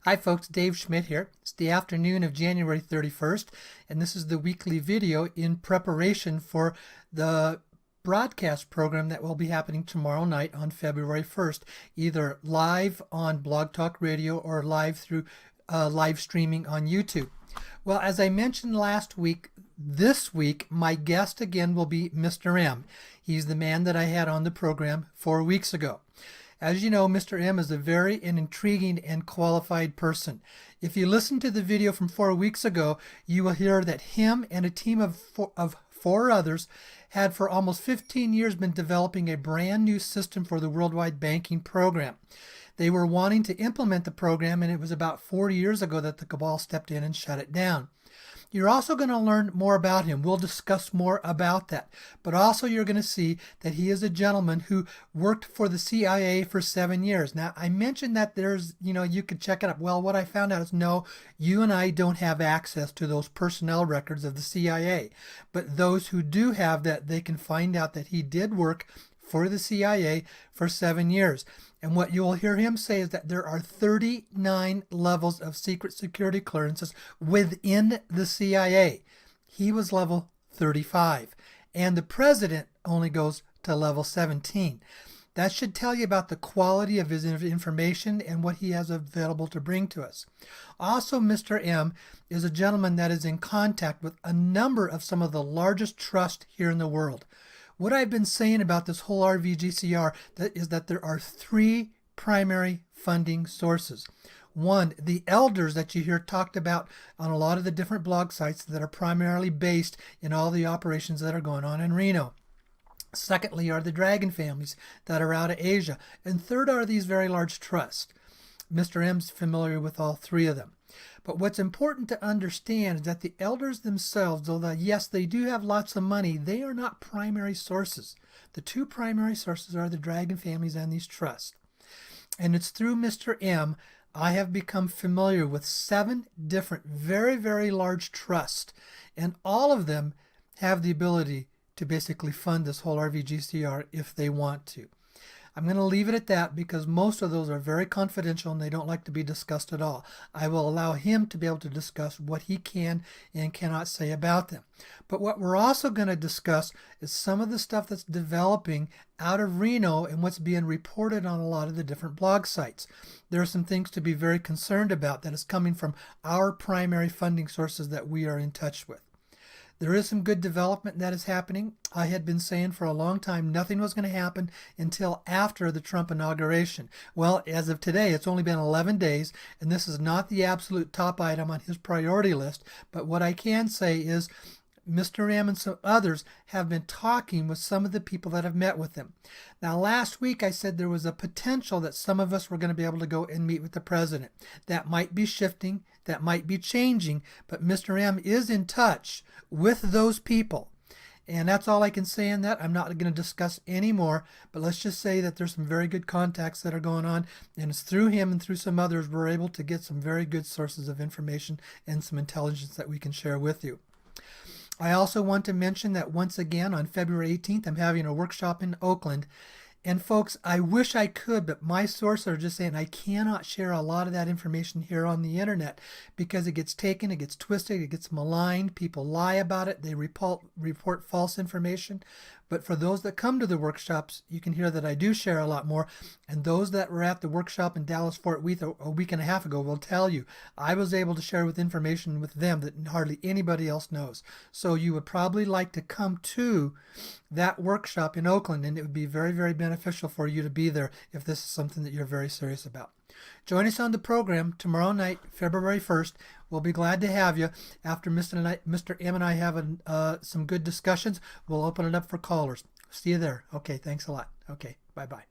Hi folks, Dave Schmidt here. It's the afternoon of January 31st, and this is the weekly video in preparation for the broadcast program that will be happening tomorrow night on February 1st, either live on Blog Talk Radio or live through live streaming on YouTube. Well, as I mentioned last week, this week my guest again will be Mr. M. He's the man that I had on the program 4 weeks ago. As you know, Mr. M is a very intriguing and qualified person. If you listen to the video from 4 weeks ago, you will hear that him and a team of four others had for almost 15 years been developing a brand new system for the worldwide banking program. They were wanting to implement the program, and it was about 40 years ago that the cabal stepped in and shut it down. You're also going to learn more about him. We'll discuss more about that. But also you're going to see that he is a gentleman who worked for the CIA for 7 years. Now, I mentioned that you could check it up. Well, what I found out is no, you and I don't have access to those personnel records of the CIA. But those who do have that, they can find out that he did work for the CIA for 7 years. And what you'll hear him say is that there are 39 levels of secret security clearances within the CIA. He was level 35, and the president only goes to level 17. That should tell you about the quality of his information and what he has available to bring to us. Also, Mr. M is a gentleman that is in contact with a number of some of the largest trusts here in the world. What I've been saying about this whole RVGCR is that there are three primary funding sources. One, the elders that you hear talked about on a lot of the different blog sites that are primarily based in all the operations that are going on in Reno. Secondly are the dragon families that are out of Asia. And third are these very large trusts. Mr. M's familiar with all three of them. But what's important to understand is that the elders themselves, although yes, they do have lots of money, they are not primary sources. The two primary sources are the dragon families and these trusts. And it's through Mr. M I have become familiar with 7 different very, very large trusts. And all of them have the ability to basically fund this whole RVGCR if they want to. I'm going to leave it at that because most of those are very confidential and they don't like to be discussed at all. I will allow him to be able to discuss what he can and cannot say about them. But what we're also going to discuss is some of the stuff that's developing out of Reno and what's being reported on a lot of the different blog sites. There are some things to be very concerned about that is coming from our primary funding sources that we are in touch with. There is some good development that is happening. I had been saying for a long time nothing was going to happen until after the Trump inauguration. Well, as of today, it's only been 11 days, and this is not the absolute top item on his priority list. But what I can say is Mr. M and some others have been talking with some of the people that have met with him. Now, last week I said there was a potential that some of us were going to be able to go and meet with the president. That might be shifting, that might be changing, but Mr. M is in touch with those people. And that's all I can say on that. I'm not going to discuss any more, but let's just say that there's some very good contacts that are going on, and it's through him and through some others we're able to get some very good sources of information and some intelligence that we can share with you. I also want to mention that once again on February 18th, I'm having a workshop in Oakland. And folks, I wish I could, but my sources are just saying I cannot share a lot of that information here on the internet because it gets taken, it gets twisted, it gets maligned, people lie about it, they report false information. But for those that come to the workshops, you can hear that I do share a lot more. And those that were at the workshop in Dallas-Fort Worth a week and a half ago will tell you I was able to share with information with them that hardly anybody else knows. So you would probably like to come to that workshop in Oakland, and it would be very, very beneficial for you to be there if this is something that you're very serious about. Join us on the program tomorrow night, February 1st. We'll be glad to have you. After Mr. M and I have some good discussions, we'll open it up for callers. See you there. Okay, thanks a lot. Okay, bye-bye.